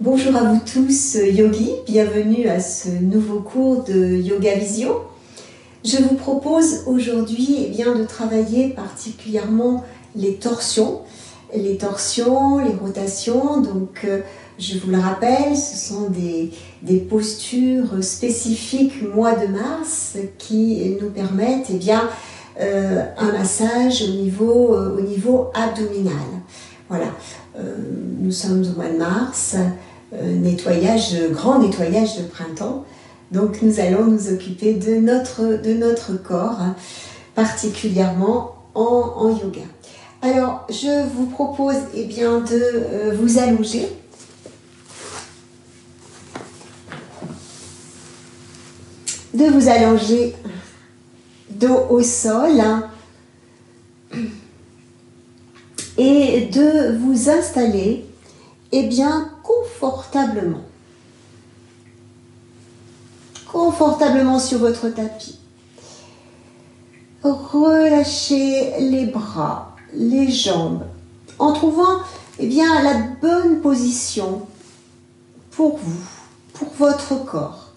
Bonjour à vous tous, Yogi, bienvenue à ce nouveau cours de Yoga Visio. Je vous propose aujourd'hui de travailler particulièrement les torsions, les rotations. Donc, je vous le rappelle, ce sont des postures spécifiques mois de mars qui nous permettent un massage au niveau abdominal. Voilà, nous sommes au mois de mars. Grand nettoyage de printemps. Donc nous allons nous occuper de notre corps, particulièrement en yoga. Alors je vous propose de vous allonger. De vous allonger dos au sol et de vous installer confortablement sur votre tapis. Relâchez les bras, les jambes, en trouvant la bonne position pour vous, pour votre corps.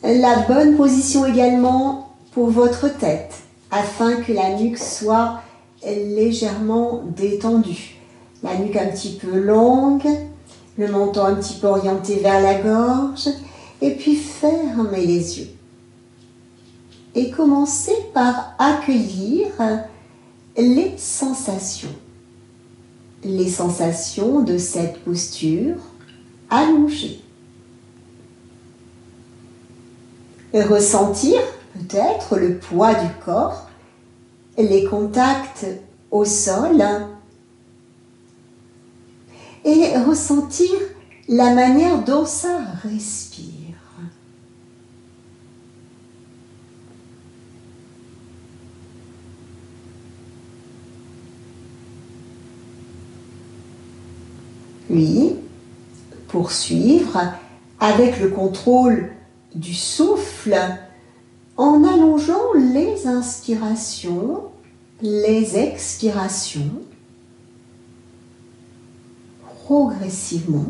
La bonne position également pour votre tête, afin que la nuque soit légèrement détendue. La nuque un petit peu longue, le menton un petit peu orienté vers la gorge, et puis fermez les yeux. Et commencez par accueillir les sensations de cette posture allongée. Et ressentir peut-être le poids du corps, les contacts au sol, et ressentir la manière dont ça respire. Puis, poursuivre avec le contrôle du souffle en allongeant les inspirations, les expirations, progressivement.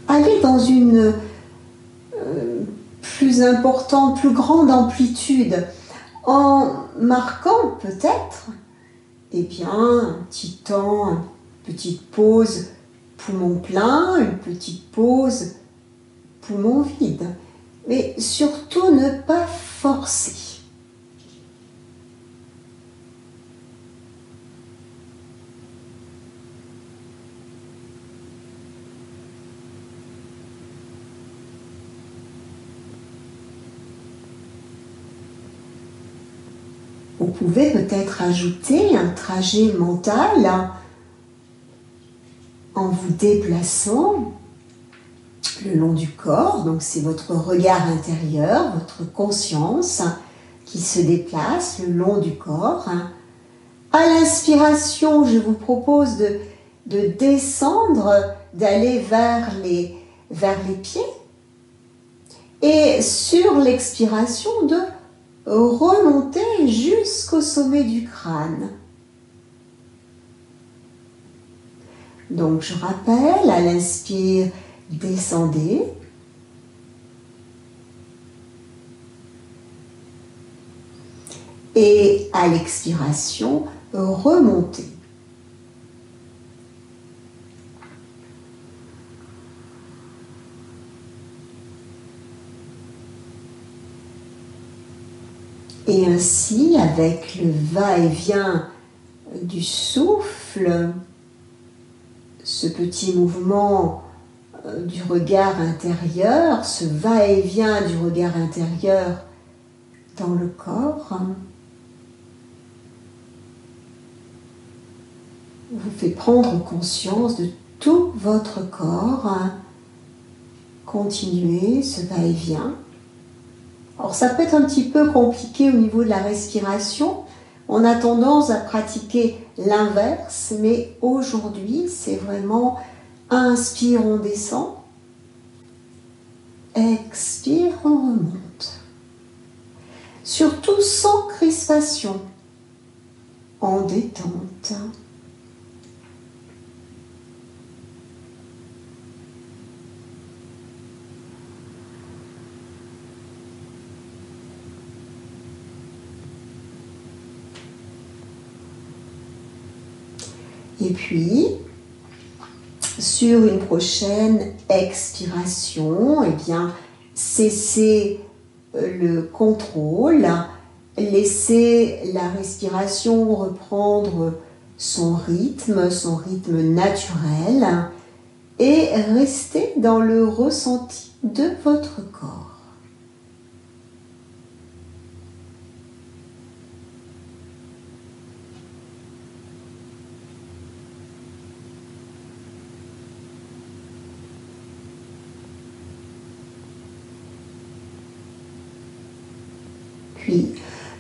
Allez dans une plus grande amplitude, en marquant peut-être un petit temps, une petite pause poumon plein, une petite pause poumon vide. Mais surtout ne pas forcer. Vous pouvez peut-être ajouter un trajet mental en vous déplaçant le long du corps. Donc c'est votre regard intérieur, votre conscience qui se déplace le long du corps. À l'inspiration, je vous propose de descendre, d'aller vers les pieds. Et sur l'expiration, de remonter jusqu'au sommet du crâne. Donc je rappelle, à l'inspire, descendez. Et à l'expiration, remontez. Et ainsi, avec le va-et-vient du souffle, ce petit mouvement du regard intérieur, ce va-et-vient du regard intérieur dans le corps, vous fait prendre conscience de tout votre corps. Continuez ce va-et-vient. Alors ça peut être un petit peu compliqué au niveau de la respiration. On a tendance à pratiquer l'inverse, mais aujourd'hui, c'est vraiment inspire, on descend. Expire, on remonte. Surtout sans crispation, en détente. Et puis, sur une prochaine expiration, eh bien, cessez le contrôle, laissez la respiration reprendre son rythme naturel et restez dans le ressenti de votre corps. Puis,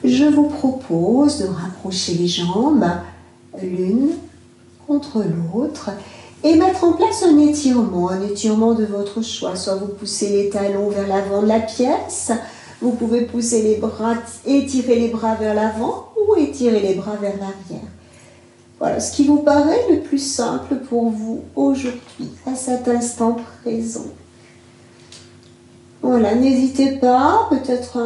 je vous propose de rapprocher les jambes l'une contre l'autre et mettre en place un étirement de votre choix. Soit vous poussez les talons vers l'avant de la pièce, vous pouvez pousser les bras, étirer les bras vers l'avant ou étirer les bras vers l'arrière. Voilà ce qui vous paraît le plus simple pour vous aujourd'hui, à cet instant présent. Voilà, n'hésitez pas, peut-être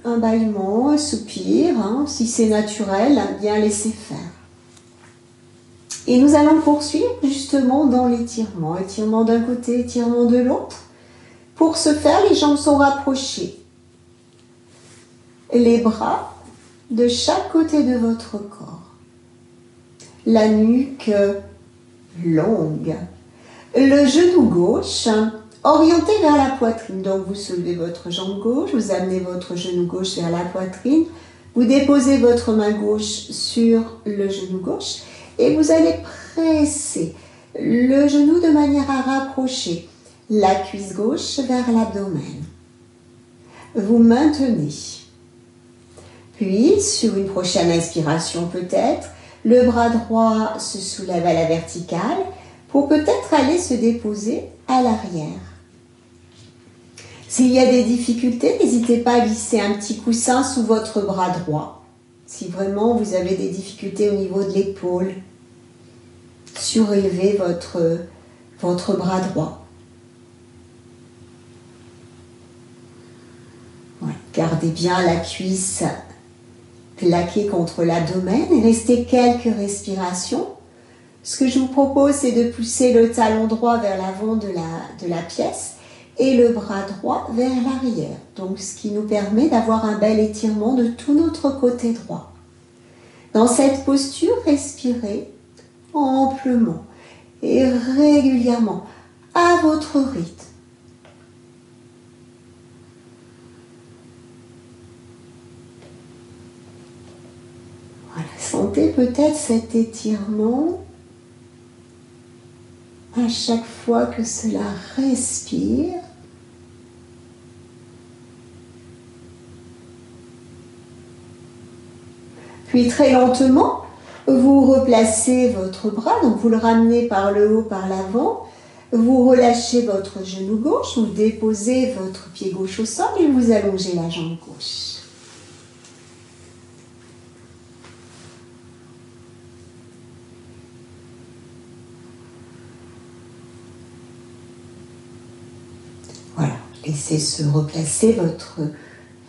un bâillement, un soupir, si c'est naturel, bien laisser faire. Et nous allons poursuivre justement dans l'étirement. Étirement d'un côté, étirement de l'autre. Pour ce faire, les jambes sont rapprochées. Les bras de chaque côté de votre corps. La nuque longue. Le genou gauche orienté vers la poitrine. Donc vous soulevez votre jambe gauche, vous amenez votre genou gauche vers la poitrine, vous déposez votre main gauche sur le genou gauche et vous allez presser le genou de manière à rapprocher la cuisse gauche vers l'abdomen. Vous maintenez. Puis, sur une prochaine inspiration peut-être, le bras droit se soulève à la verticale pour peut-être aller se déposer à l'arrière. S'il y a des difficultés, n'hésitez pas à glisser un petit coussin sous votre bras droit. Si vraiment vous avez des difficultés au niveau de l'épaule, surélevez votre bras droit. Ouais, gardez bien la cuisse plaquée contre l'abdomen et restez quelques respirations. Ce que je vous propose, c'est de pousser le talon droit vers l'avant de la pièce et le bras droit vers l'arrière. Donc, ce qui nous permet d'avoir un bel étirement de tout notre côté droit. Dans cette posture, respirez amplement et régulièrement à votre rythme. Voilà, sentez peut-être cet étirement à chaque fois que cela respire. Puis très lentement, vous replacez votre bras, donc vous le ramenez par le haut, par l'avant. Vous relâchez votre genou gauche, vous déposez votre pied gauche au sol et vous allongez la jambe gauche. Voilà, laissez se replacer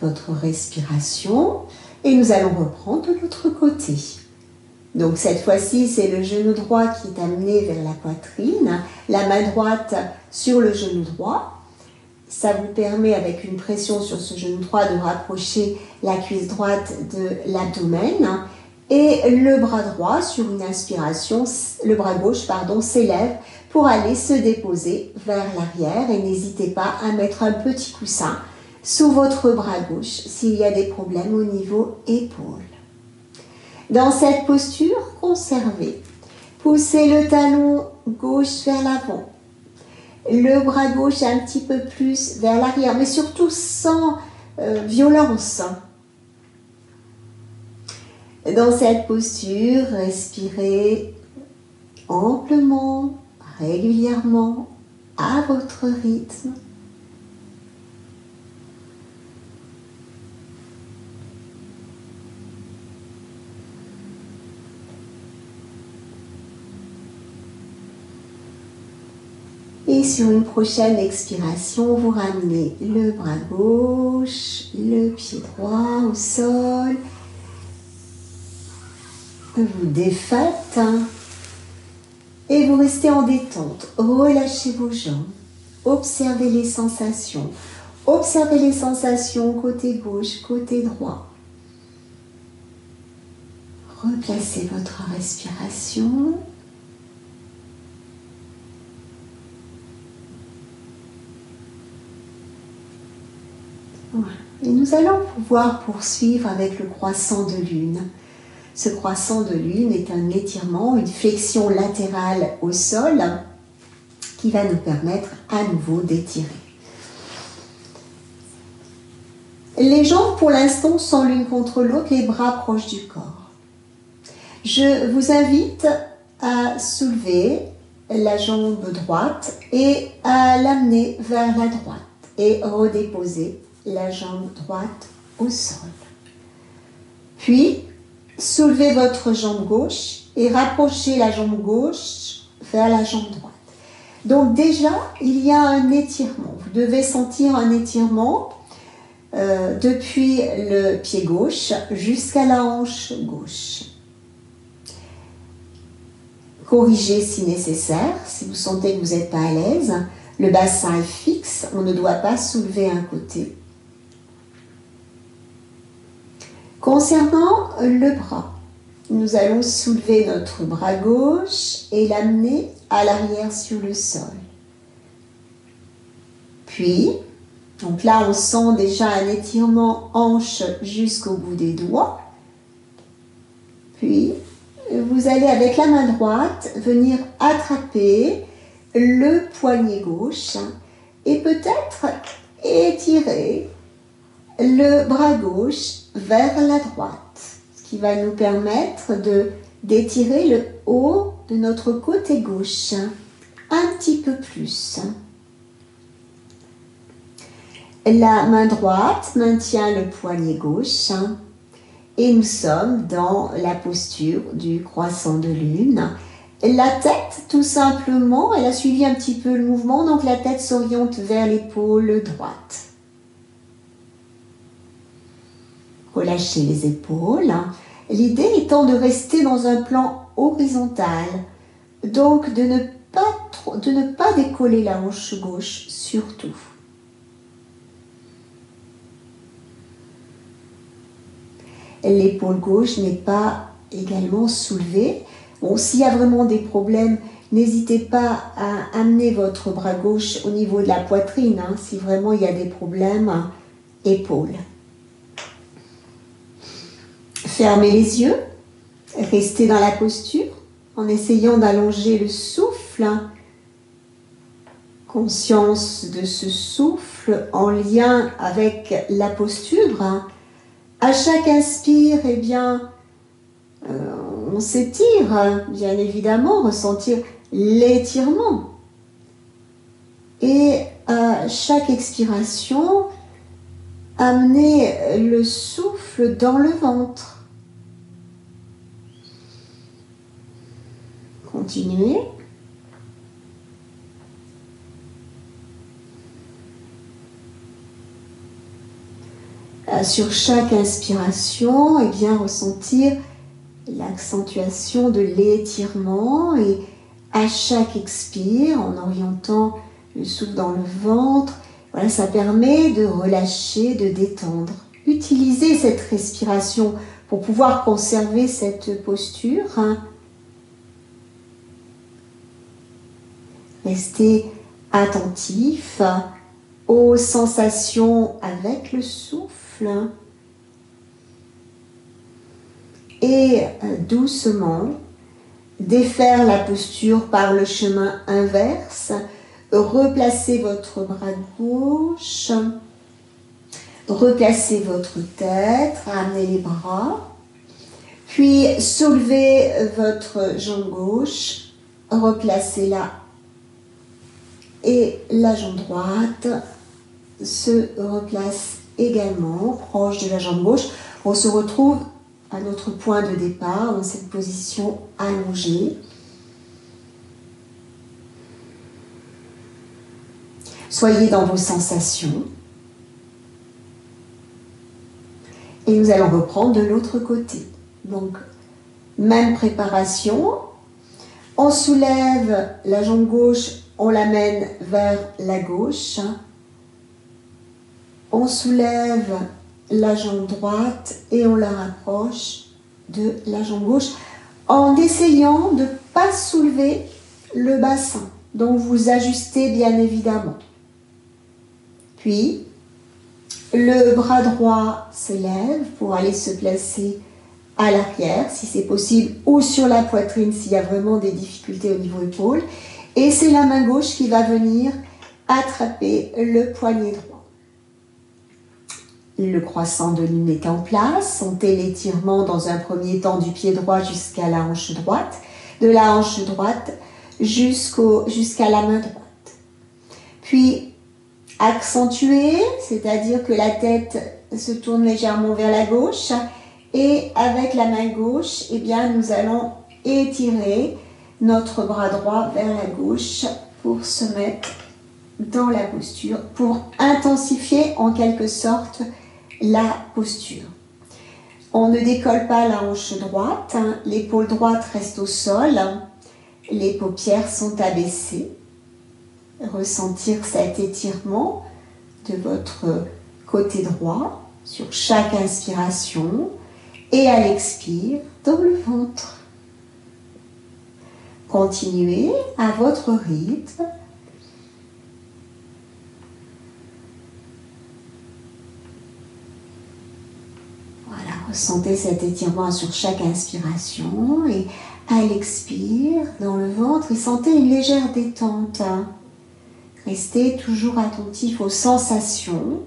votre respiration et nous allons reprendre de l'autre côté. Donc cette fois-ci, c'est le genou droit qui est amené vers la poitrine, la main droite sur le genou droit. Ça vous permet, avec une pression sur ce genou droit, de rapprocher la cuisse droite de l'abdomen. Et le bras droit, sur une inspiration, le bras gauche, s'élève pour aller se déposer vers l'arrière. Et n'hésitez pas à mettre un petit coussin sous votre bras gauche s'il y a des problèmes au niveau épaule. Dans cette posture, conservez. Poussez le talon gauche vers l'avant. Le bras gauche un petit peu plus vers l'arrière, mais surtout sans violence. Dans cette posture, respirez amplement, régulièrement, à votre rythme. Et sur une prochaine expiration, vous ramenez le bras gauche, le pied droit au sol. Vous défaites et vous restez en détente. Relâchez vos jambes. Observez les sensations. Observez les sensations côté gauche, côté droit. Replacez votre respiration. Voilà. Et nous allons pouvoir poursuivre avec le croissant de lune. Ce croissant de lune est un étirement, une flexion latérale au sol qui va nous permettre à nouveau d'étirer. Les jambes pour l'instant sont l'une contre l'autre, les bras proches du corps. Je vous invite à soulever la jambe droite et à l'amener vers la droite et redéposer la jambe droite au sol. Puis, soulevez votre jambe gauche et rapprochez la jambe gauche vers la jambe droite. Donc déjà, il y a un étirement. Vous devez sentir un étirement depuis le pied gauche jusqu'à la hanche gauche. Corrigez si nécessaire, si vous sentez que vous n'êtes pas à l'aise. Le bassin est fixe, on ne doit pas soulever un côté. Concernant le bras, nous allons soulever notre bras gauche et l'amener à l'arrière sur le sol. Puis, donc là on sent déjà un étirement hanche jusqu'au bout des doigts. Puis, vous allez avec la main droite venir attraper le poignet gauche et peut-être étirer le bras gauche vers la droite, ce qui va nous permettre d'étirer le haut de notre côté gauche un petit peu plus. La main droite maintient le poignet gauche et nous sommes dans la posture du croissant de lune. La tête, tout simplement, elle a suivi un petit peu le mouvement, donc la tête s'oriente vers l'épaule droite. Relâchez les épaules. L'idée étant de rester dans un plan horizontal, donc de ne pas décoller la hanche gauche surtout. L'épaule gauche n'est pas également soulevée. Bon, s'il y a vraiment des problèmes, n'hésitez pas à amener votre bras gauche au niveau de la poitrine, si vraiment il y a des problèmes, épaules. Fermez les yeux, restez dans la posture en essayant d'allonger le souffle. Conscience de ce souffle en lien avec la posture. À chaque inspire, eh bien, on s'étire, bien évidemment, ressentir l'étirement. Et à chaque expiration, amener le souffle dans le ventre. Continuez. Sur chaque inspiration, eh bien, ressentir l'accentuation de l'étirement et à chaque expire, en orientant le souffle dans le ventre, voilà, ça permet de relâcher, de détendre. Utilisez cette respiration pour pouvoir conserver cette posture. Restez attentif aux sensations avec le souffle. Et doucement défaire la posture par le chemin inverse. Replacez votre bras gauche, replacez votre tête, ramenez les bras, puis soulevez votre jambe gauche, replacez-la et la jambe droite se replace également proche de la jambe gauche. On se retrouve à notre point de départ dans cette position allongée. Soyez dans vos sensations. Et nous allons reprendre de l'autre côté. Donc, même préparation. On soulève la jambe gauche, on l'amène vers la gauche. On soulève la jambe droite et on la rapproche de la jambe gauche en essayant de ne pas soulever le bassin. Donc vous ajustez bien évidemment. Puis le bras droit s'élève pour aller se placer à l'arrière si c'est possible ou sur la poitrine s'il y a vraiment des difficultés au niveau épaule. Et c'est la main gauche qui va venir attraper le poignet droit. Le croissant de lune est en place, on fait l'étirement dans un premier temps du pied droit jusqu'à la hanche droite, de la hanche droite jusqu'à la main droite. Puis accentuer, c'est-à-dire que la tête se tourne légèrement vers la gauche et avec la main gauche, eh bien, nous allons étirer notre bras droit vers la gauche pour se mettre dans la posture, pour intensifier en quelque sorte la posture. On ne décolle pas la hanche droite, l'épaule droite reste au sol, les paupières sont abaissées. Ressentir cet étirement de votre côté droit sur chaque inspiration et à l'expire dans le ventre. Continuez à votre rythme. Ressentez cet étirement sur chaque inspiration et à l'expire dans le ventre et sentez une légère détente. Restez toujours attentif aux sensations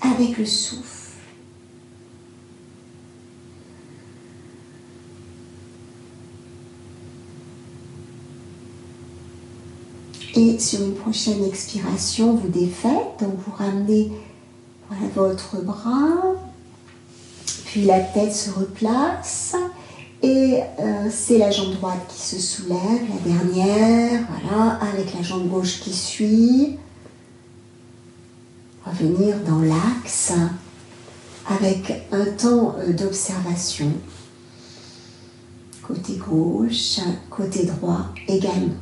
avec le souffle. Et sur une prochaine expiration, vous défaites, donc vous ramenez votre bras. Puis la tête se replace et c'est la jambe droite qui se soulève, la dernière, voilà, avec la jambe gauche qui suit. Revenir dans l'axe avec un temps d'observation. Côté gauche, côté droit également.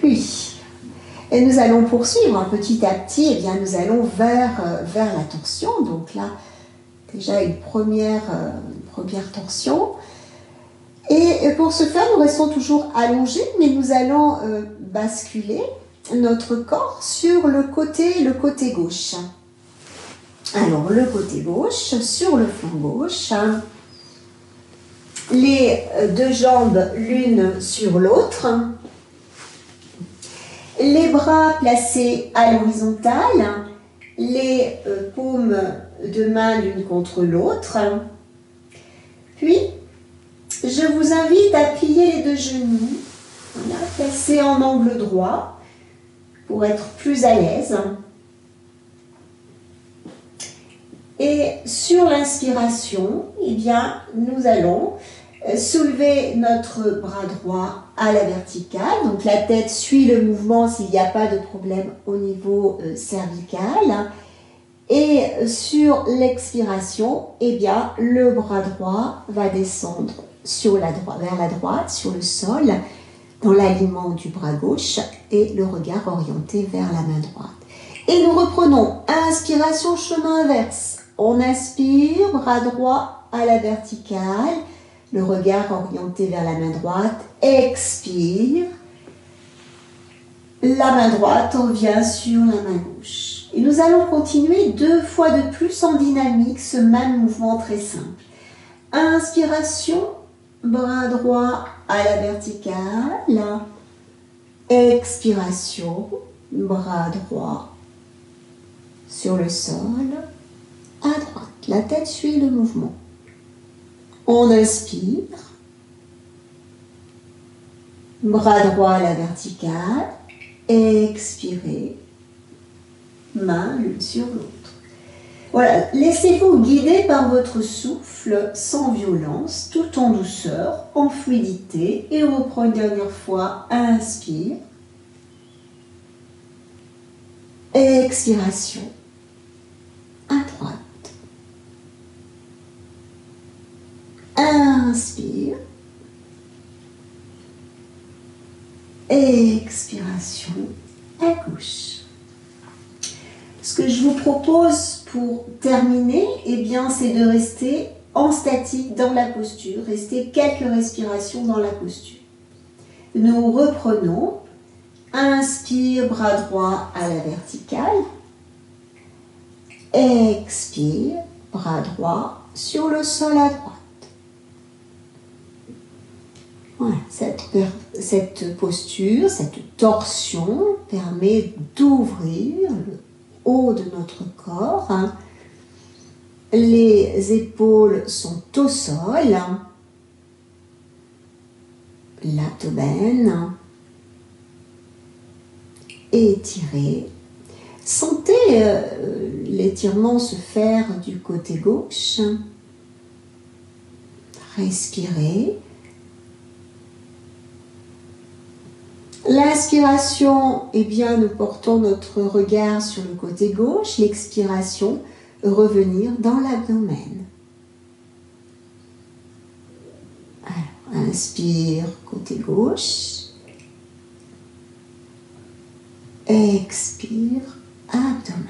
Puis, et nous allons poursuivre petit à petit, et bien nous allons vers la torsion. Donc là, déjà une première torsion. Et pour ce faire, nous restons toujours allongés, mais nous allons basculer notre corps sur le côté gauche. Alors, le côté gauche, sur le flanc gauche, les deux jambes l'une sur l'autre. Les bras placés à l'horizontale, les paumes de main l'une contre l'autre. Puis, je vous invite à plier les deux genoux, voilà, placés en angle droit pour être plus à l'aise. Et sur l'inspiration, eh bien, nous allons soulever notre bras droit à la verticale. Donc la tête suit le mouvement s'il n'y a pas de problème au niveau cervical. Et sur l'expiration, eh bien, le bras droit va descendre vers la droite, sur le sol, dans l'alignement du bras gauche et le regard orienté vers la main droite. Et nous reprenons. Inspiration, chemin inverse. On inspire, bras droit à la verticale, le regard orienté vers la main droite. Expire. La main droite revient sur la main gauche. Et nous allons continuer 2 fois de plus en dynamique ce même mouvement très simple. Inspiration, bras droit à la verticale. Expiration, bras droit sur le sol, à droite. La tête suit le mouvement. On inspire. Bras droit à la verticale. Expirez. mains l'une sur l'autre. Voilà, laissez-vous guider par votre souffle sans violence, tout en douceur, en fluidité. Et on reprend une dernière fois. Inspire. Expiration. À droite. Inspire. Expiration à gauche. Ce que je vous propose pour terminer, eh bien, c'est de rester en statique dans la posture, rester quelques respirations dans la posture. Nous reprenons. Inspire, bras droit à la verticale. Expire, bras droit sur le sol à droite. Voilà, cette posture, cette torsion permet d'ouvrir le haut de notre corps. Les épaules sont au sol. L'abdomen étiré. Sentez l'étirement se faire du côté gauche. Respirez. L'inspiration, eh bien, nous portons notre regard sur le côté gauche. L'expiration, revenir dans l'abdomen. Alors, inspire, côté gauche. Expire, abdomen.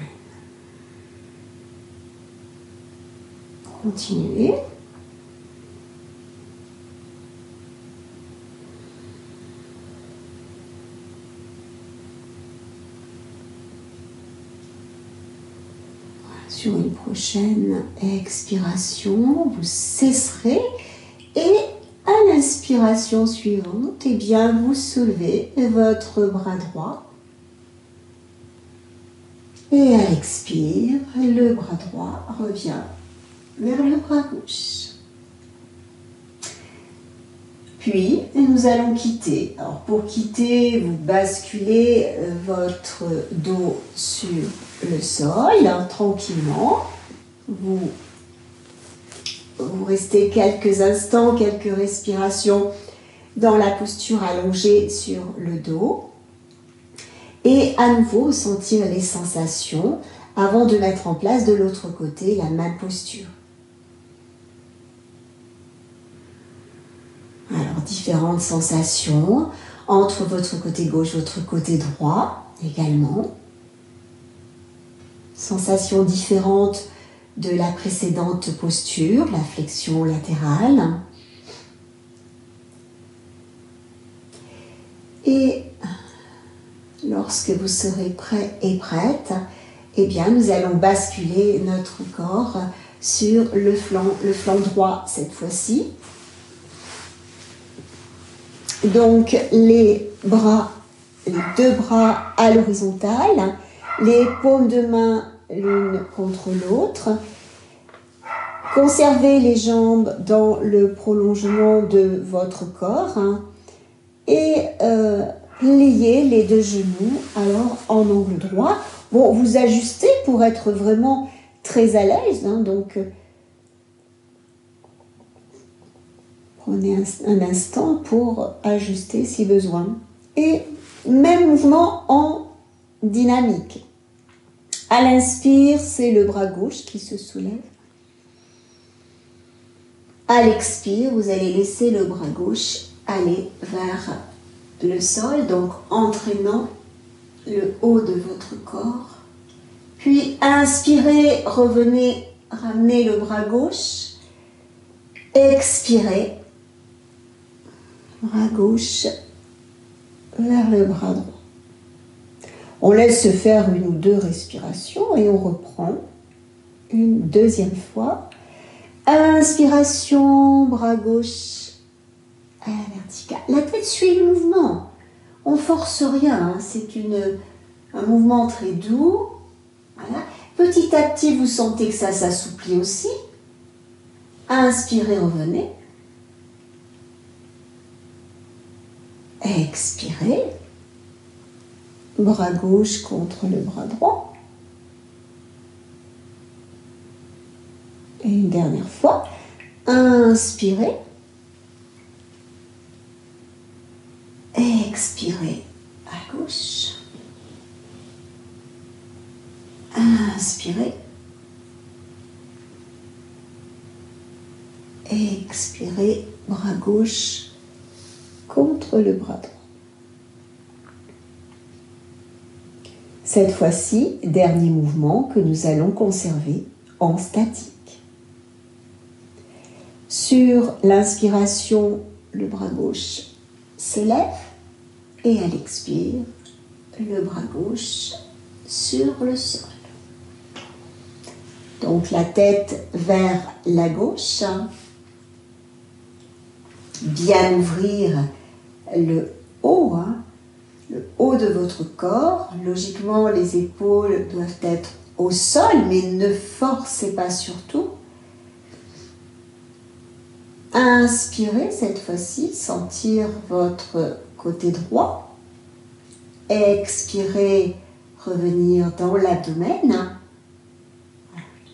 Continuez. Sur une prochaine expiration, vous cesserez et à l'inspiration suivante, eh bien, vous soulevez votre bras droit. Et à l'expire, le bras droit revient vers le bras gauche. Puis, nous allons quitter. Alors, pour quitter, vous basculez votre dos sur le sol, tranquillement. Vous restez quelques instants, quelques respirations dans la posture allongée sur le dos. Et à nouveau, sentir les sensations avant de mettre en place de l'autre côté la même posture. Alors, différentes sensations entre votre côté gauche et votre côté droit également. Sensations différentes de la précédente posture, la flexion latérale. Et lorsque vous serez prêt et prête, eh bien, nous allons basculer notre corps sur le flanc droit cette fois-ci. Donc, les deux bras à l'horizontale, les paumes de main l'une contre l'autre. Conservez les jambes dans le prolongement de votre corps et pliez les deux genoux alors en angle droit. Bon, vous ajustez pour être vraiment très à l'aise, donc prenez un instant pour ajuster si besoin. Et même mouvement en dynamique. À l'inspire, c'est le bras gauche qui se soulève. À l'expire, vous allez laisser le bras gauche aller vers le sol, donc entraînant le haut de votre corps. Puis inspirez, revenez, ramenez le bras gauche. Expirez, bras gauche vers le bras droit. On laisse se faire une ou deux respirations et on reprend une deuxième fois. Inspiration, bras gauche à la verticale. La tête suit le mouvement. On force rien, c'est un mouvement très doux. Voilà. Petit à petit, vous sentez que ça s'assouplit aussi. Inspirez, revenez. Expirez. Bras gauche contre le bras droit. Et une dernière fois. Inspirez. Expirez à gauche. Inspirez. Expirez, bras gauche contre le bras droit. Cette fois-ci, dernier mouvement que nous allons conserver en statique. Sur l'inspiration, le bras gauche s'élève et à l'expire, le bras gauche sur le sol. Donc la tête vers la gauche. Bien ouvrir le haut de votre corps. Logiquement, les épaules doivent être au sol, mais ne forcez pas surtout. Inspirez cette fois-ci, sentir votre côté droit. Expirez, revenir dans l'abdomen.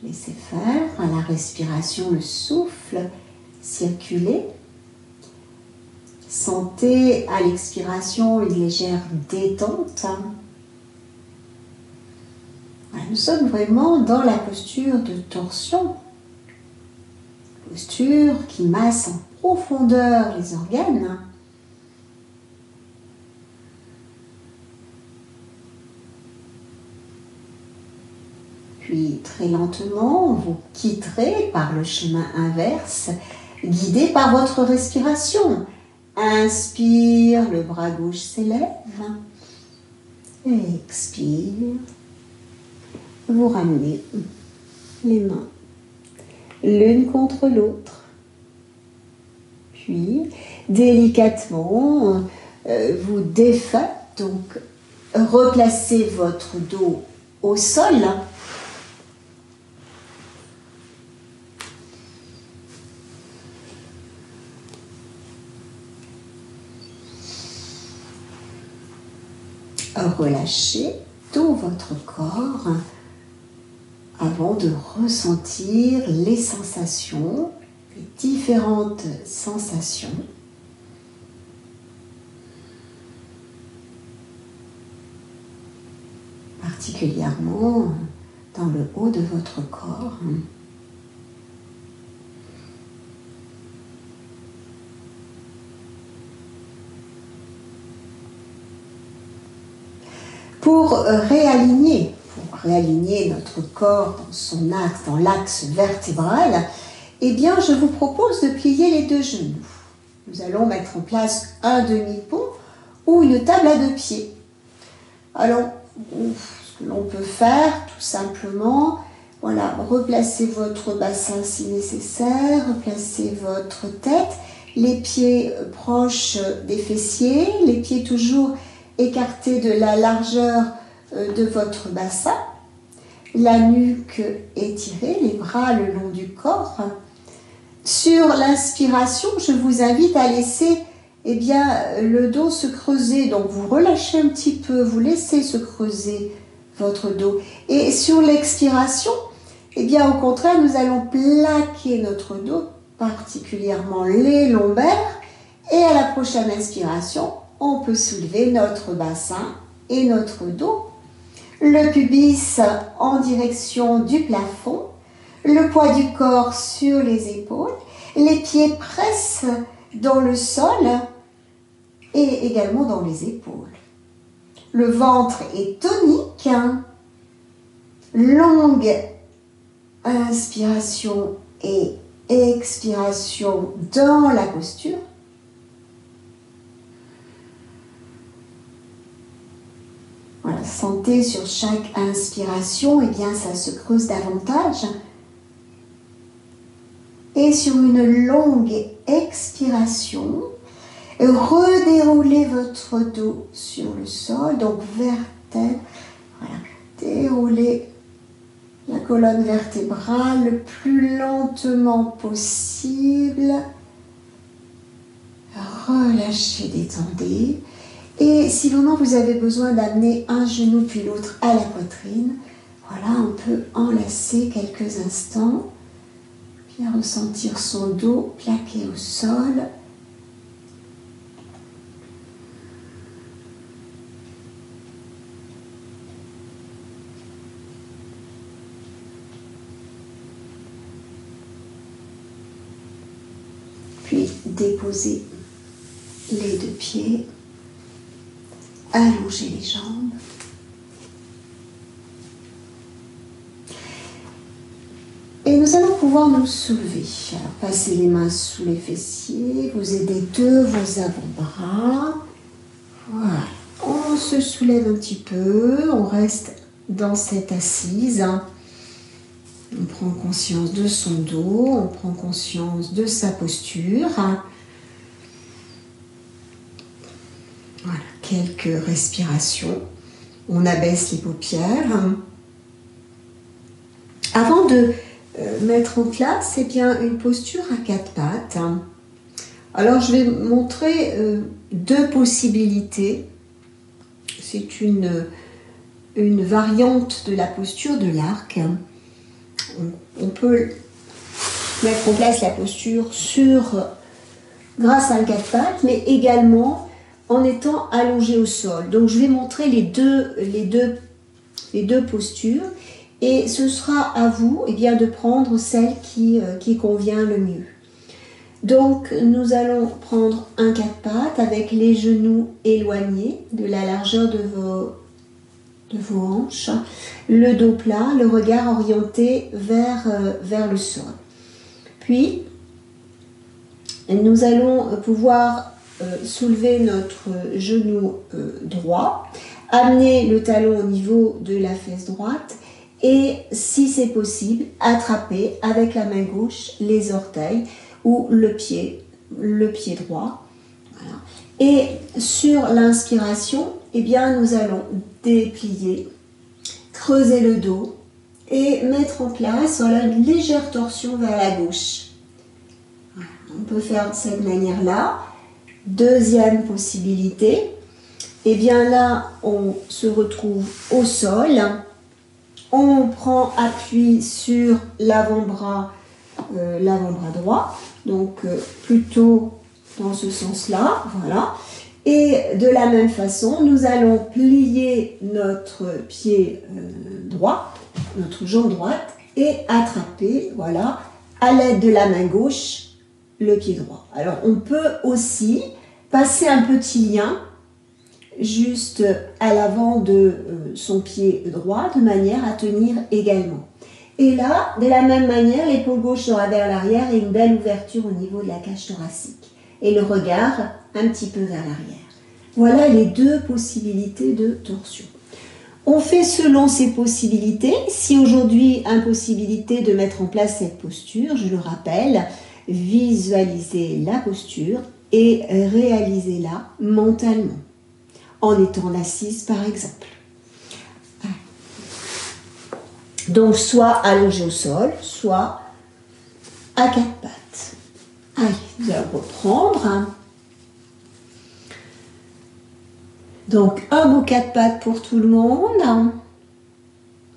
Laissez faire à la respiration, le souffle circuler. Sentez à l'expiration une légère détente. Nous sommes vraiment dans la posture de torsion. Posture qui masse en profondeur les organes. Puis très lentement, vous quitterez par le chemin inverse, guidé par votre respiration. Inspire, le bras gauche s'élève. Expire. Vous ramenez les mains l'une contre l'autre. Puis, délicatement, vous défaites, donc replacez votre dos au sol. Relâchez tout votre corps avant de ressentir les sensations, les différentes sensations. Particulièrement dans le haut de votre corps. Pour réaligner notre corps dans son axe, dans l'axe vertébral, eh bien, je vous propose de plier les deux genoux. Nous allons mettre en place un demi-pont ou une table à deux pieds. Alors, ce que l'on peut faire, tout simplement, voilà, replacez votre bassin si nécessaire, replacez votre tête, les pieds proches des fessiers, les pieds toujours écartés de la largeur de votre bassin, la nuque étirée, les bras le long du corps. Sur l'inspiration, je vous invite à laisser le dos se creuser. Donc vous relâchez un petit peu, vous laissez se creuser votre dos. Et sur l'expiration, au contraire, nous allons plaquer notre dos, particulièrement les lombaires. Et à la prochaine inspiration, on peut soulever notre bassin et notre dos. Le pubis en direction du plafond, le poids du corps sur les épaules, les pieds pressent dans le sol et également dans les épaules. Le ventre est tonique, longue inspiration et expiration dans la posture. Voilà, sentez sur chaque inspiration, ça se creuse davantage. Et sur une longue expiration, redéroulez votre dos sur le sol, donc vertèbre. Voilà, déroulez la colonne vertébrale le plus lentement possible. Relâchez, détendez. Et si vraiment vous avez besoin d'amener un genou puis l'autre à la poitrine, voilà, on peut enlacer quelques instants. Bien ressentir son dos plaqué au sol. Puis déposer les deux pieds, allonger les jambes. Et nous allons pouvoir nous soulever. Alors, passez les mains sous les fessiers, vous aidez de vos avant-bras. Voilà. On se soulève un petit peu, on reste dans cette assise. On prend conscience de son dos, on prend conscience de sa posture. Voilà, quelques respirations. On abaisse les paupières. Avant de mettre en place une posture à quatre pattes. Alors je vais montrer deux possibilités. C'est une variante de la posture de l'arc. On peut mettre en place la posture grâce à un quatre pattes, mais également en étant allongé au sol. Donc je vais montrer les deux postures. Et ce sera à vous de prendre celle qui convient le mieux. Donc nous allons prendre un quatre pattes avec les genoux éloignés de la largeur de vos hanches, le dos plat, le regard orienté vers le sol. Puis nous allons pouvoir soulever notre genou droit, amener le talon au niveau de la fesse droite. Et si c'est possible, attraper avec la main gauche les orteils ou le pied droit. Voilà. Et sur l'inspiration, nous allons déplier, creuser le dos et mettre en place une légère torsion vers la gauche. Voilà. On peut faire de cette manière-là. Deuxième possibilité, là on se retrouve au sol. On prend appui sur l'avant-bras droit, donc plutôt dans ce sens-là, voilà. Et de la même façon, nous allons plier notre pied droit, notre jambe droite, et attraper, voilà, à l'aide de la main gauche, le pied droit. Alors, on peut aussi passer un petit lien juste à l'avant de son pied droit, de manière à tenir également. Et là, de la même manière, l'épaule gauche sera vers l'arrière et une belle ouverture au niveau de la cage thoracique. Et le regard un petit peu vers l'arrière. Voilà les deux possibilités de torsion. On fait selon ces possibilités. Si aujourd'hui, impossibilité de mettre en place cette posture, je le rappelle, visualisez la posture et réalisez-la mentalement. En étant assise par exemple. Donc soit allongé au sol, soit à quatre pattes. Allez, nous allons reprendre. Donc un beau quatre pattes pour tout le monde.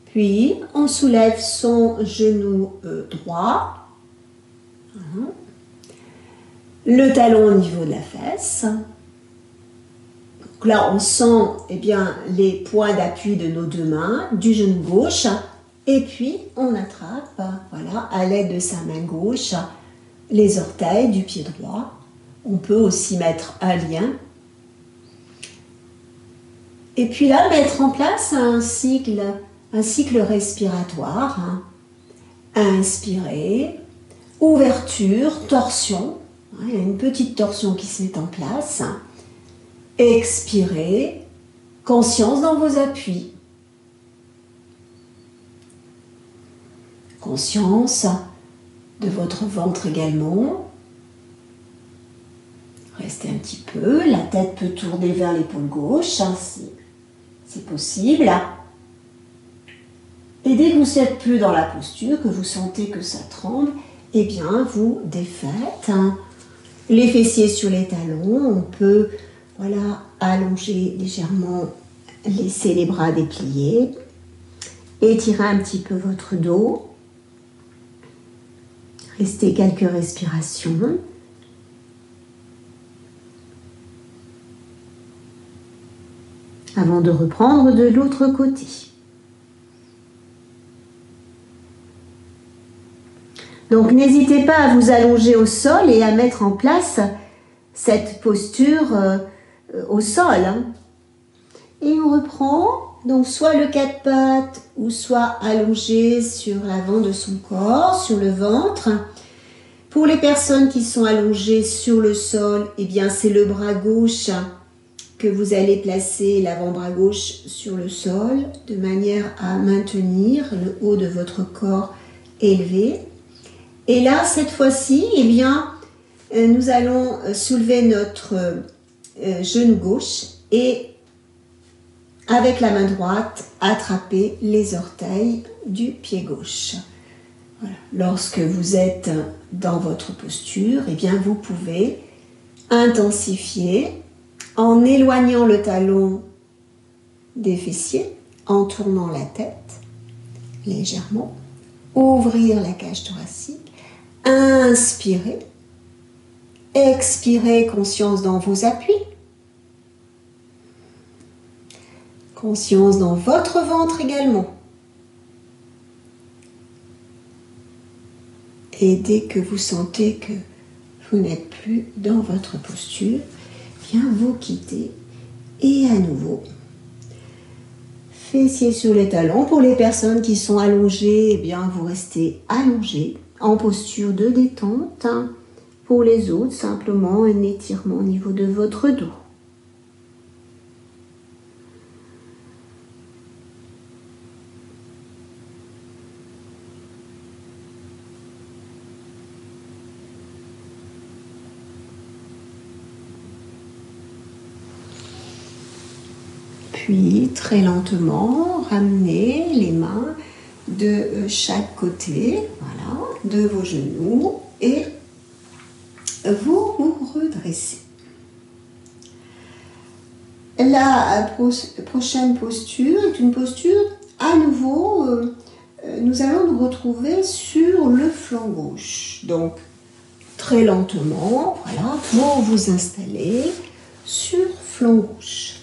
Puis on soulève son genou droit. Le talon au niveau de la fesse. Là, on sent les points d'appui de nos deux mains, du genou gauche, et puis on attrape, voilà, à l'aide de sa main gauche, les orteils du pied droit. On peut aussi mettre un lien. Et puis là, mettre en place un cycle respiratoire. Inspirer, ouverture, torsion. Il y a une petite torsion qui se met en place. Expirez, conscience dans vos appuis. Conscience de votre ventre également. Restez un petit peu, la tête peut tourner vers l'épaule gauche, si c'est possible. Et dès que vous n'êtes plus dans la posture, que vous sentez que ça tremble, vous défaites. Les fessiers sur les talons, on peut allonger légèrement, laisser les bras dépliés, étirez un petit peu votre dos, Restez quelques respirations. Avant de reprendre de l'autre côté. Donc n'hésitez pas à vous allonger au sol et à mettre en place cette posture au sol. Et on reprend, donc soit le quatre pattes ou soit allongé sur l'avant de son corps, sur le ventre. Pour les personnes qui sont allongées sur le sol, eh bien c'est le bras gauche que vous allez placer, l'avant-bras gauche sur le sol, de manière à maintenir le haut de votre corps élevé. Et là, cette fois-ci, eh bien, nous allons soulever notre genou gauche et avec la main droite, attraper les orteils du pied gauche. Voilà. Lorsque vous êtes dans votre posture, eh bien, vous pouvez intensifier en éloignant le talon des fessiers, en tournant la tête légèrement, ouvrir la cage thoracique, inspirez, expirez, conscience dans vos appuis, conscience dans votre ventre également. Et dès que vous sentez que vous n'êtes plus dans votre posture, bien vous quittez et à nouveau fessiers sur les talons. Pour les personnes qui sont allongées, eh bien vous restez allongés en posture de détente. Pour les autres, simplement un étirement au niveau de votre dos. Puis, très lentement, ramenez les mains de chaque côté, voilà, de vos genoux et vous vous redressez. La prochaine posture est une posture, à nouveau, nous allons nous retrouver sur le flanc gauche. Donc, très lentement, voilà, pour vous installer sur flanc gauche.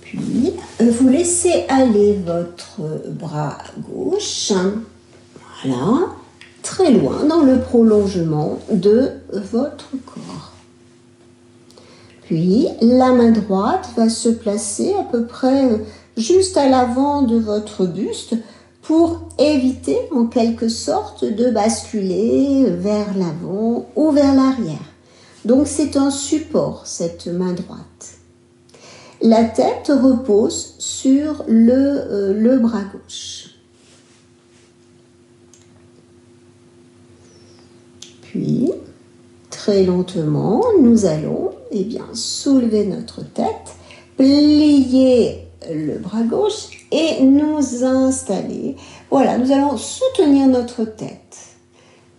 Puis, vous laissez aller votre bras gauche, voilà, très loin dans le prolongement de votre corps. Puis, la main droite va se placer à peu près juste à l'avant de votre buste pour éviter en quelque sorte de basculer vers l'avant ou vers l'arrière. Donc, c'est un support, cette main droite. La tête repose sur le bras gauche. Puis, très lentement, nous allons soulever notre tête, plier le bras gauche et nous installer. Voilà, nous allons soutenir notre tête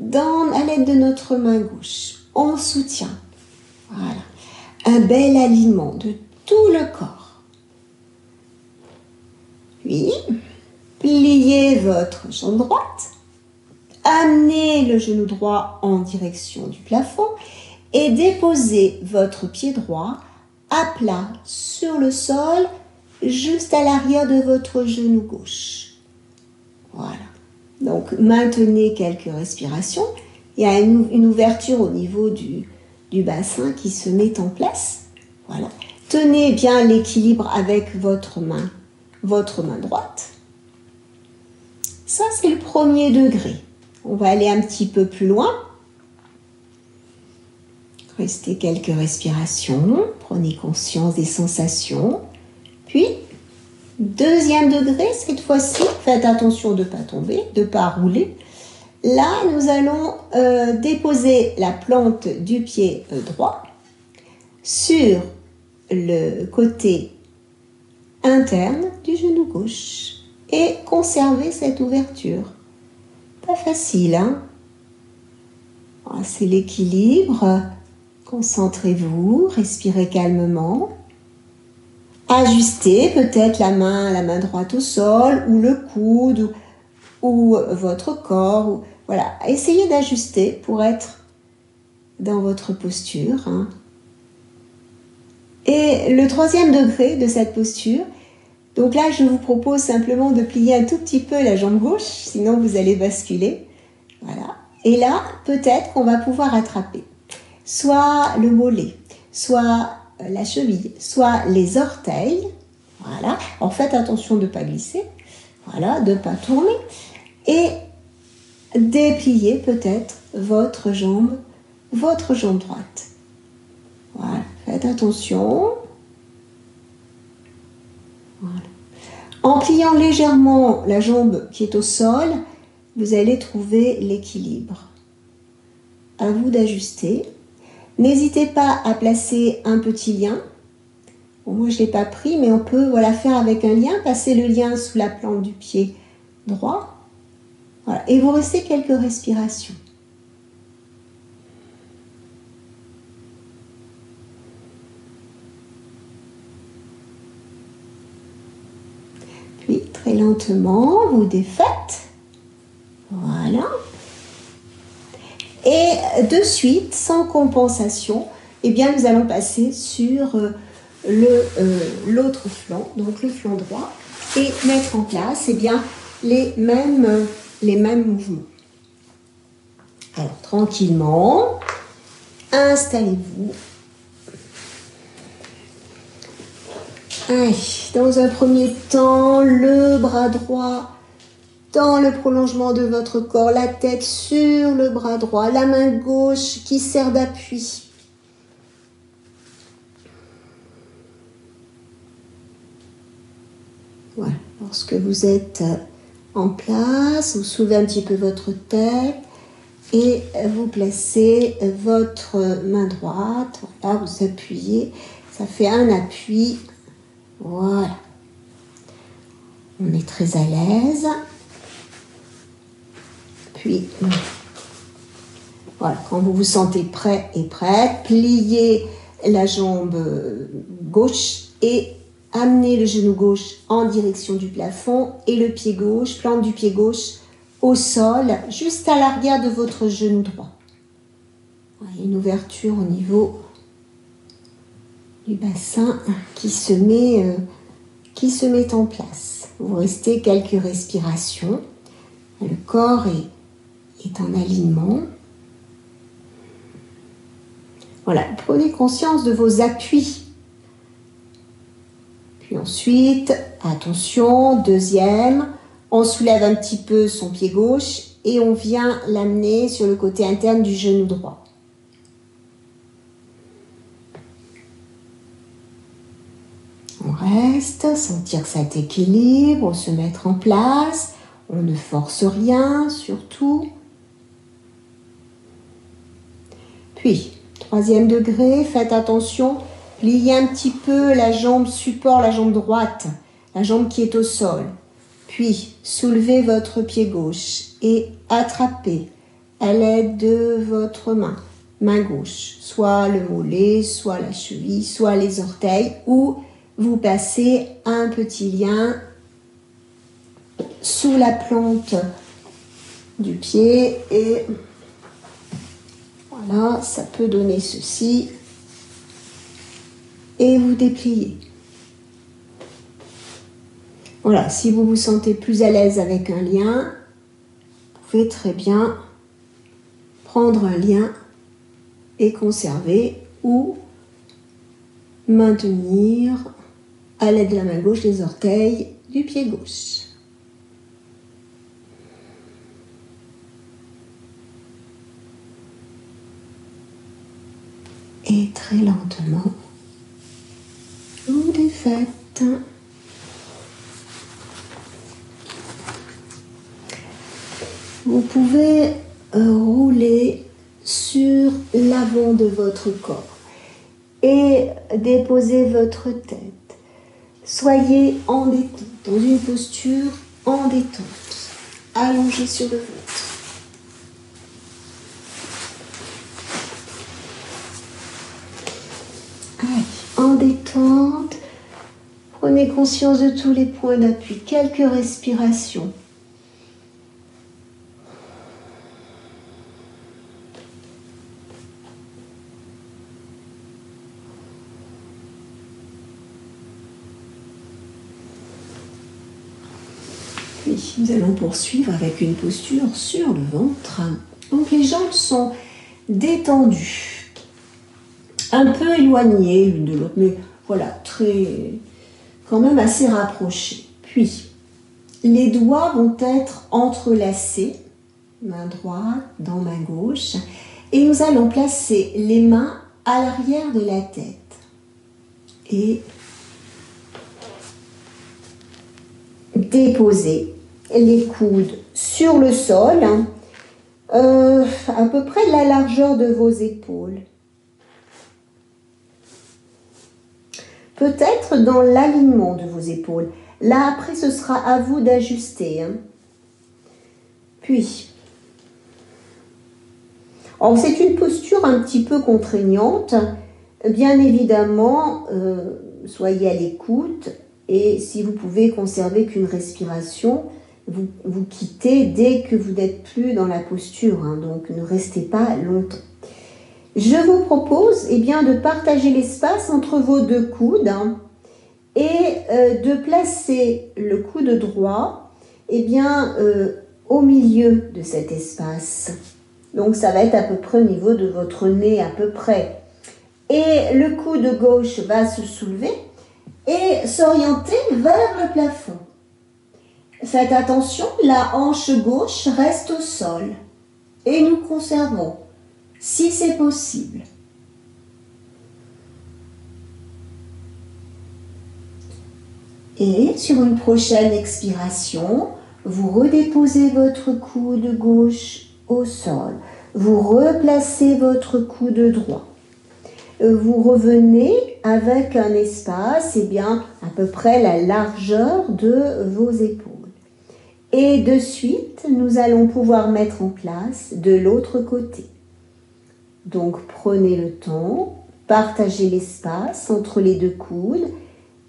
à l'aide de notre main gauche. On soutient. Voilà, un bel alignement de tout le corps. Puis, pliez votre jambe droite, amenez le genou droit en direction du plafond et déposez votre pied droit à plat sur le sol, juste à l'arrière de votre genou gauche. Voilà. Donc, maintenez quelques respirations. Il y a une ouverture au niveau du bassin qui se met en place. Voilà. Tenez bien l'équilibre avec votre main droite. Ça, c'est le premier degré. On va aller un petit peu plus loin. Restez quelques respirations. Prenez conscience des sensations. Puis, deuxième degré, cette fois-ci, faites attention de ne pas tomber, de ne pas rouler. Là, nous allons déposer la plante du pied droit sur le côté interne du genou gauche et conserver cette ouverture. Pas facile, hein? C'est l'équilibre. Concentrez-vous, respirez calmement. Ajustez peut-être la main droite au sol ou le coude ou votre corps. Voilà, essayez d'ajuster pour être dans votre posture. Hein. Et le troisième degré de cette posture, donc là je vous propose simplement de plier un tout petit peu la jambe gauche, sinon vous allez basculer. Voilà. Et là, peut-être qu'on va pouvoir attraper soit le mollet, soit la cheville, soit les orteils. Voilà. Alors faites attention de ne pas glisser, voilà, de ne pas tourner. Et déplier peut-être votre jambe droite. Voilà. Faites attention. Voilà. En pliant légèrement la jambe qui est au sol, vous allez trouver l'équilibre. À vous d'ajuster. N'hésitez pas à placer un petit lien. Bon, moi je ne l'ai pas pris, mais on peut faire avec un lien, passer le lien sous la plante du pied droit. Voilà. Et vous restez quelques respirations. Puis très lentement, vous défaites. Voilà. Et de suite, sans compensation, eh bien, nous allons passer sur l'autre flanc, donc le flanc droit, et mettre en place eh bien, les mêmes mouvements. Alors, tranquillement, installez-vous. Allez, dans un premier temps, le bras droit dans le prolongement de votre corps, la tête sur le bras droit, la main gauche qui sert d'appui. Voilà, lorsque vous êtes en place, vous soulevez un petit peu votre tête et vous placez votre main droite, là vous appuyez, ça fait un appui, voilà. On est très à l'aise. Puis, voilà, quand vous vous sentez prêt et prête, pliez la jambe gauche et amenez le genou gauche en direction du plafond et le pied gauche, plante du pied gauche au sol, juste à l'arrière de votre genou droit. Une ouverture au niveau du bassin qui se met en place. Vous restez quelques respirations. Le corps est en alignement. Voilà, prenez conscience de vos appuis. Puis ensuite, attention, deuxième, on soulève un petit peu son pied gauche et on vient l'amener sur le côté interne du genou droit. On reste, sentir cet équilibre, se mettre en place. On ne force rien, surtout. Puis, troisième degré, faites attention, pliez un petit peu la jambe support, la jambe droite, la jambe qui est au sol. Puis, soulevez votre pied gauche et attrapez à l'aide de votre main gauche, soit le mollet, soit la cheville, soit les orteils, ou vous passez un petit lien sous la plante du pied et voilà, ça peut donner ceci et vous dépliez. Voilà, si vous vous sentez plus à l'aise avec un lien, vous pouvez très bien prendre un lien et conserver ou maintenir à l'aide de la main gauche les orteils du pied gauche. Et très lentement, vous défaites. Vous pouvez rouler sur l'avant de votre corps et déposer votre tête. Soyez en détente, dans une posture en détente, allongée sur le ventre. En détente, prenez conscience de tous les points d'appui, quelques respirations. Puis, nous allons poursuivre avec une posture sur le ventre. Donc, les jambes sont détendues, un peu éloignées l'une de l'autre, mais voilà, quand même assez rapprochées. Puis, les doigts vont être entrelacés, main droite dans main gauche, et nous allons placer les mains à l'arrière de la tête. Et déposer les coudes sur le sol, à peu près la largeur de vos épaules. Peut-être dans l'alignement de vos épaules. Là, après, ce sera à vous d'ajuster. Puis, c'est une posture un petit peu contraignante. Bien évidemment, soyez à l'écoute et si vous pouvez conserver qu'une respiration, vous quittez dès que vous n'êtes plus dans la posture. Donc, ne restez pas longtemps. Je vous propose de partager l'espace entre vos deux coudes et de placer le coude droit au milieu de cet espace. Donc ça va être à peu près au niveau de votre nez à peu près. Et le coude gauche va se soulever et s'orienter vers le plafond. Faites attention, la hanche gauche reste au sol et nous conservons, si c'est possible. Et sur une prochaine expiration, vous redéposez votre coude gauche au sol. Vous replacez votre coude droit. Vous revenez avec un espace, à peu près la largeur de vos épaules. Et de suite, nous allons pouvoir mettre en place de l'autre côté. Donc, prenez le temps, partagez l'espace entre les deux coudes.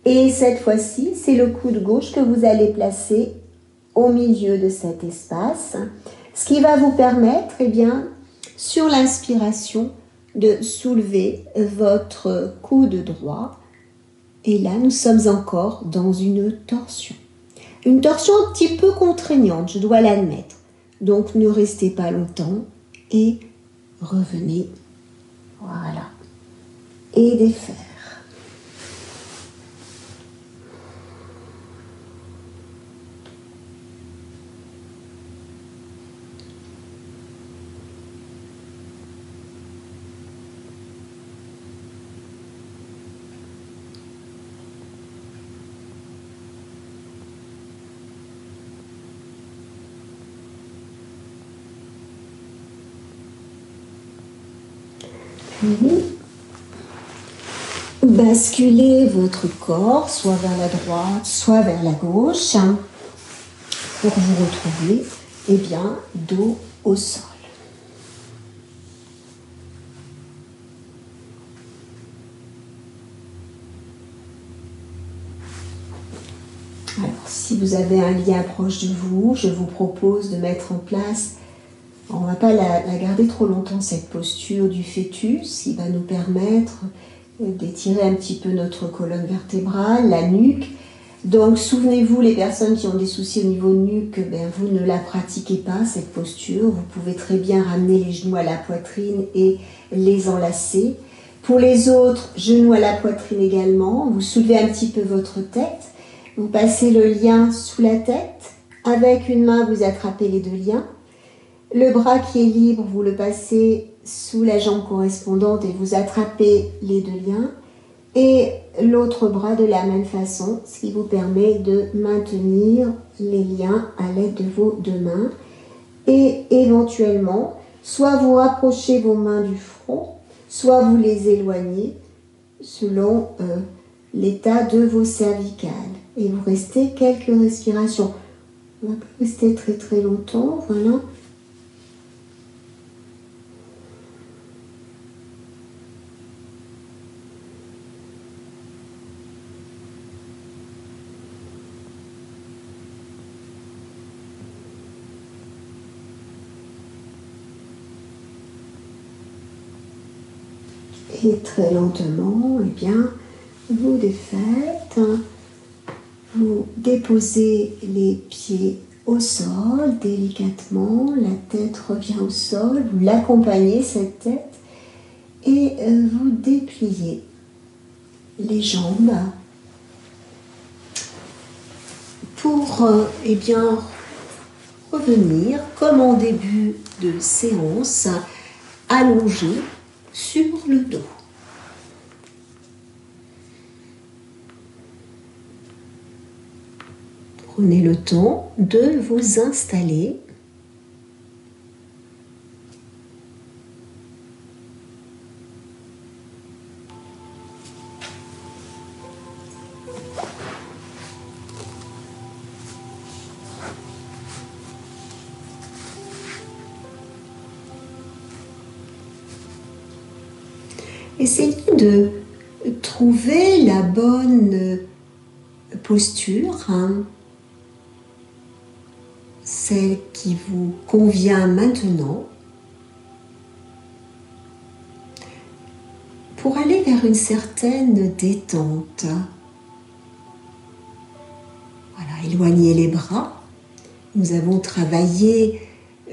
Et cette fois-ci, c'est le coude gauche que vous allez placer au milieu de cet espace. Ce qui va vous permettre, sur l'inspiration, de soulever votre coude droit. Et là, nous sommes encore dans une torsion. Une torsion un petit peu contraignante, je dois l'admettre. Donc, ne restez pas longtemps et revenez. Voilà. Et défaire. Basculez votre corps soit vers la droite, soit vers la gauche pour vous retrouver dos au sol. Alors, si vous avez un lien proche de vous, je vous propose de mettre en place. On ne va pas la garder trop longtemps, cette posture du fœtus, qui va nous permettre d'étirer un petit peu notre colonne vertébrale, la nuque. Donc, souvenez-vous, les personnes qui ont des soucis au niveau nuque, vous ne la pratiquez pas, cette posture. Vous pouvez très bien ramener les genoux à la poitrine et les enlacer. Pour les autres, genoux à la poitrine également. Vous soulevez un petit peu votre tête. Vous passez le lien sous la tête. Avec une main, vous attrapez les deux liens. Le bras qui est libre, vous le passez sous la jambe correspondante et vous attrapez les deux liens. Et l'autre bras de la même façon, ce qui vous permet de maintenir les liens à l'aide de vos deux mains. Et éventuellement, soit vous rapprochez vos mains du front, soit vous les éloignez selon l'état de vos cervicales. Et vous restez quelques respirations. On va pas rester très très longtemps, voilà. Et très lentement, vous défaites, vous déposez les pieds au sol délicatement, la tête revient au sol, vous l'accompagnez cette tête et vous dépliez les jambes pour eh bien, revenir comme en début de séance, allongé sur le dos. Prenez le temps de vous installer. Essayez de trouver la bonne posture, celle qui vous convient maintenant, pour aller vers une certaine détente. Voilà, éloignez les bras. Nous avons travaillé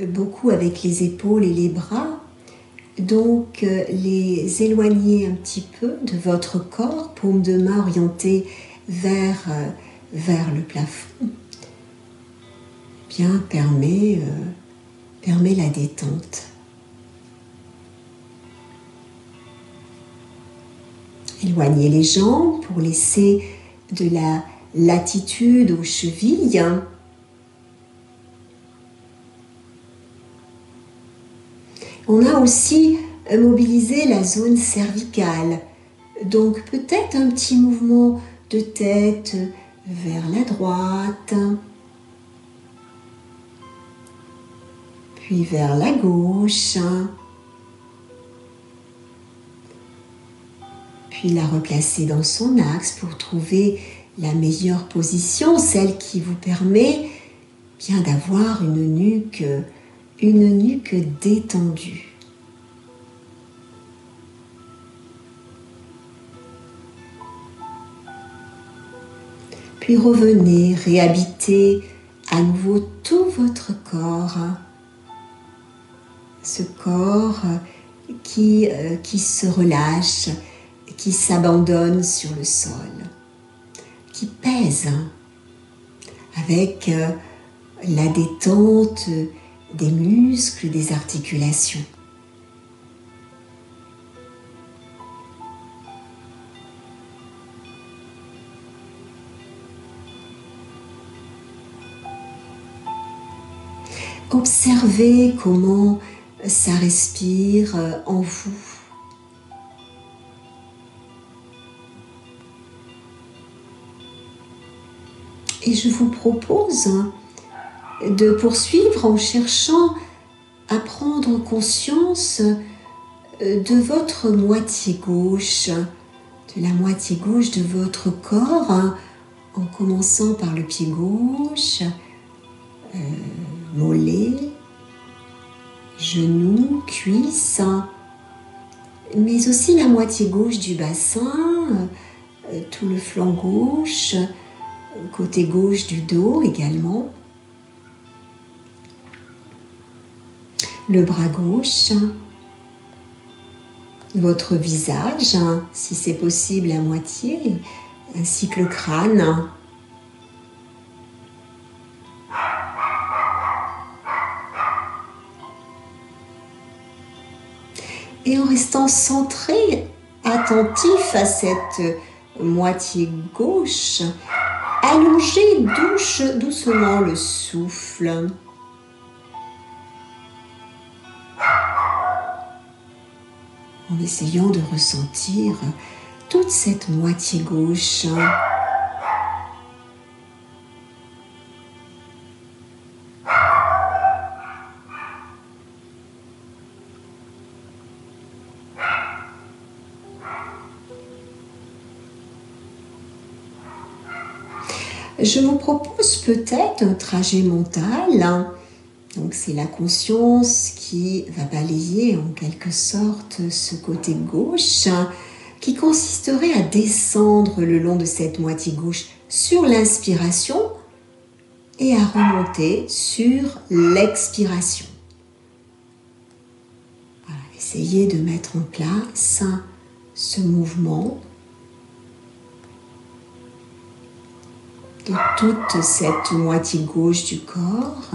beaucoup avec les épaules et les bras. Donc, les éloigner un petit peu de votre corps, paume de main orientée vers le plafond, bien permet la détente. Éloignez les jambes pour laisser de la latitude aux chevilles. On a aussi mobilisé la zone cervicale, donc peut-être un petit mouvement de tête vers la droite, puis vers la gauche, puis la replacer dans son axe pour trouver la meilleure position, celle qui vous permet bien d'avoir une nuque détendue. Puis revenez, réhabitez à nouveau tout votre corps. Ce corps qui se relâche, qui s'abandonne sur le sol, qui pèse avec la détente des muscles, des articulations. Observez comment ça respire en vous. Et je vous propose de poursuivre en cherchant à prendre conscience de votre moitié gauche, de la moitié gauche de votre corps, en commençant par le pied gauche, mollet, genoux, cuisses, mais aussi la moitié gauche du bassin, tout le flanc gauche, côté gauche du dos également, le bras gauche, votre visage, si c'est possible à moitié, ainsi que le crâne. Et en restant centré, attentif à cette moitié gauche, allongez doucement le souffle. En essayant de ressentir toute cette moitié gauche. Je vous propose peut-être un trajet mental. Donc c'est la conscience qui va balayer en quelque sorte ce côté gauche qui consisterait à descendre le long de cette moitié gauche sur l'inspiration et à remonter sur l'expiration. Voilà, essayez de mettre en place ce mouvement de toute cette moitié gauche du corps.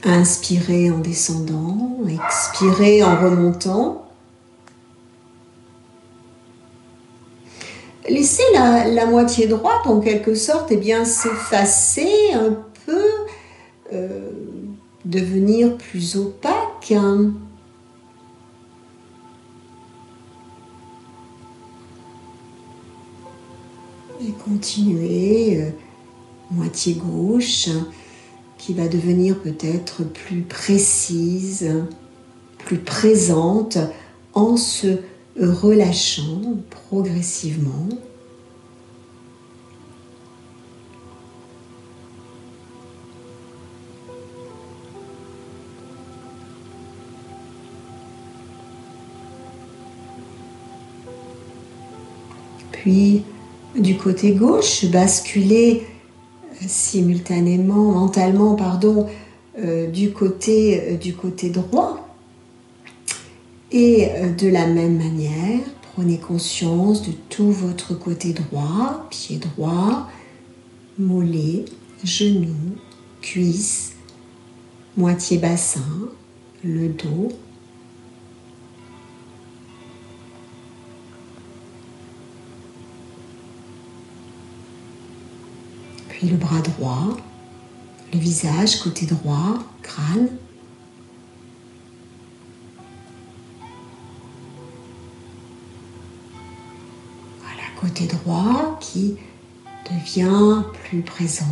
Inspirez en descendant, expirez en remontant. Laissez la moitié droite en quelque sorte s'effacer un peu, devenir plus opaque. Et continuez, moitié gauche, qui va devenir peut-être plus précise, plus présente en se relâchant progressivement. Puis, du côté gauche, basculez simultanément, mentalement, du côté droit. Et de la même manière, prenez conscience de tout votre côté droit, pied droit, mollet, genoux, cuisses, moitié bassin, le dos. Puis le bras droit, le visage, côté droit, crâne. Voilà, côté droit qui devient plus présent,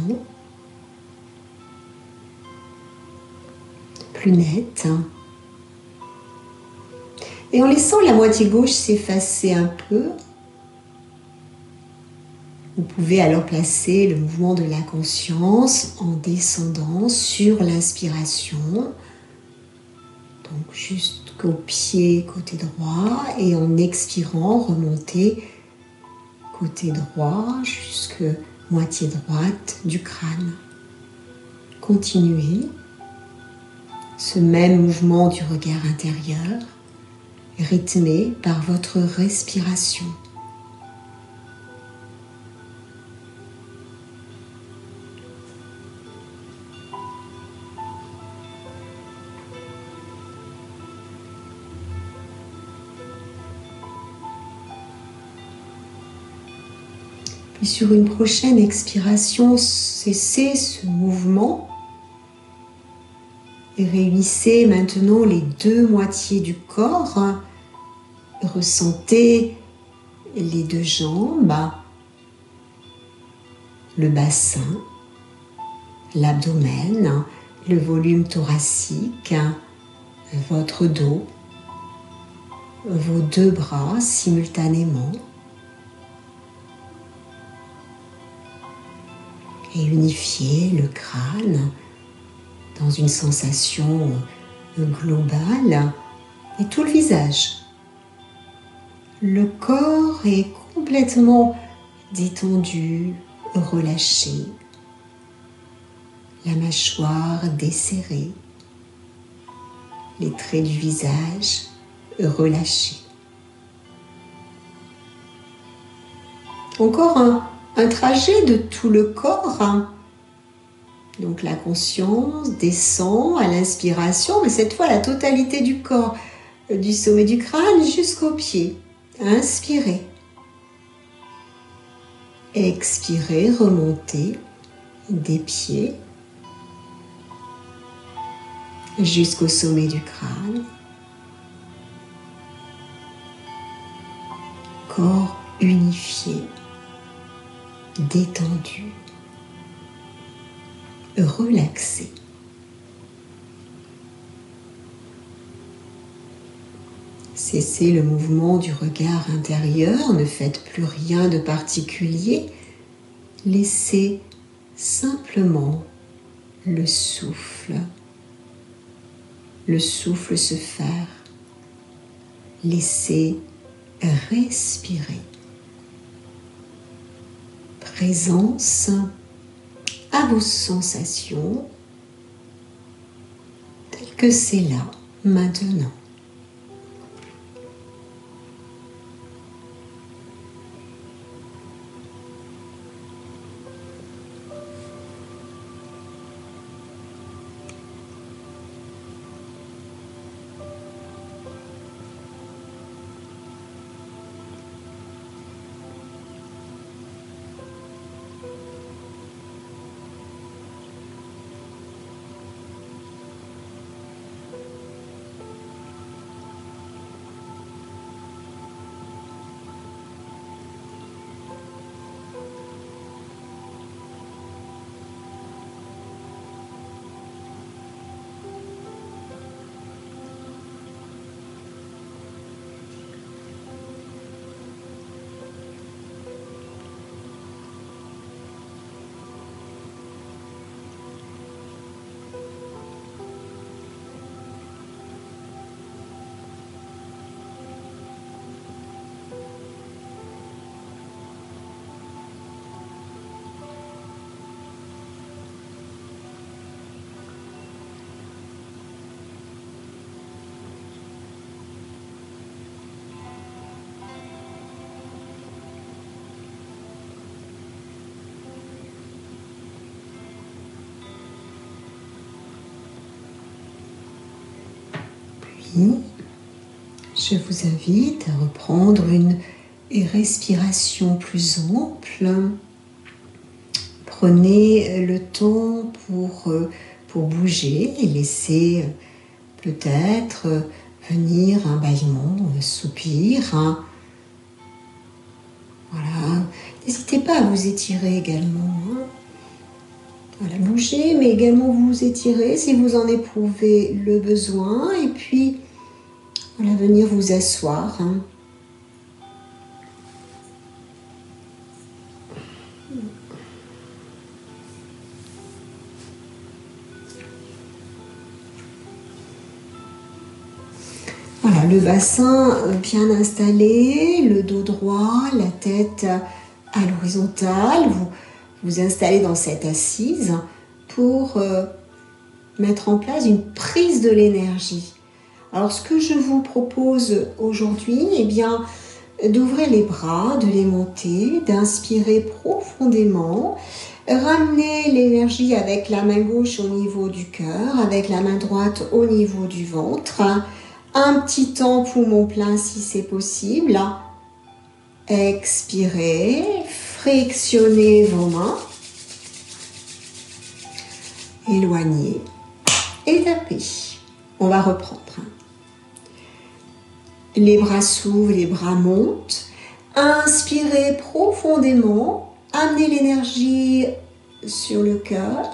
plus net. Et en laissant la moitié gauche s'effacer un peu, vous pouvez alors placer le mouvement de la conscience en descendant sur l'inspiration, donc jusqu'au pied côté droit, et en expirant, remonter côté droit jusque moitié droite du crâne. Continuez ce même mouvement du regard intérieur, rythmé par votre respiration. Puis sur une prochaine expiration, cessez ce mouvement et réunissez maintenant les deux moitiés du corps. Ressentez les deux jambes, le bassin, l'abdomen, le volume thoracique, votre dos, vos deux bras simultanément. Et unifiez le crâne dans une sensation globale et tout le visage. Le corps est complètement détendu, relâché. La mâchoire desserrée. Les traits du visage relâchés. Encore un trajet de tout le corps. Donc la conscience descend à l'inspiration, mais cette fois la totalité du corps, du sommet du crâne jusqu'aux pieds. Inspirez. Expirez, remontez des pieds jusqu'au sommet du crâne. Corps unifié, détendu, relaxé. Cessez le mouvement du regard intérieur, ne faites plus rien de particulier. Laissez simplement le souffle se faire. Laissez respirer. Présence à vos sensations telles que c'est là, maintenant. Je vous invite à reprendre une respiration plus ample. Prenez le temps pour bouger et laissez peut-être venir un bâillement, un soupir. Voilà. N'hésitez pas à vous étirer également. Voilà, bougez, mais également vous étirez si vous en éprouvez le besoin. Et puis, voilà, venir vous asseoir. Voilà, le bassin bien installé, le dos droit, la tête à l'horizontale. Vous installez dans cette assise pour mettre en place une prise de l'énergie. Alors, ce que je vous propose aujourd'hui, eh bien, d'ouvrir les bras, de les monter, d'inspirer profondément, ramener l'énergie avec la main gauche au niveau du cœur, avec la main droite au niveau du ventre. Un petit temps poumon plein si c'est possible. Expirez, frictionnez vos mains. Éloignez et tapez. On va reprendre. Les bras s'ouvrent, les bras montent. Inspirez profondément. Amenez l'énergie sur le cœur,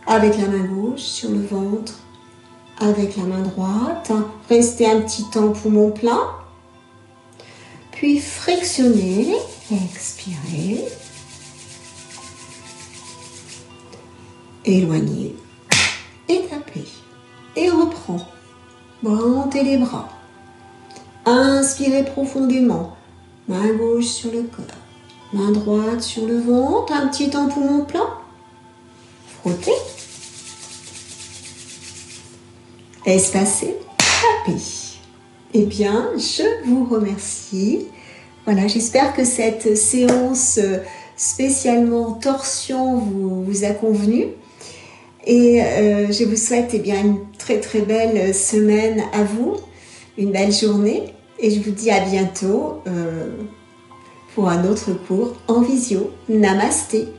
avec la main gauche, sur le ventre, avec la main droite. Restez un petit temps poumon plein. Puis frictionnez, expirez. Éloignez et tapez. Et reprend. Montez les bras. Inspirez profondément. Main gauche sur le cœur. Main droite sur le ventre. Un petit temps poumon plein. Frottez. Espacez. Tapez. Eh bien, je vous remercie. Voilà, j'espère que cette séance spécialement torsion vous a convenu. Et je vous souhaite eh bien, une très très belle semaine à vous, une belle journée. Et je vous dis à bientôt pour un autre cours en visio. Namasté.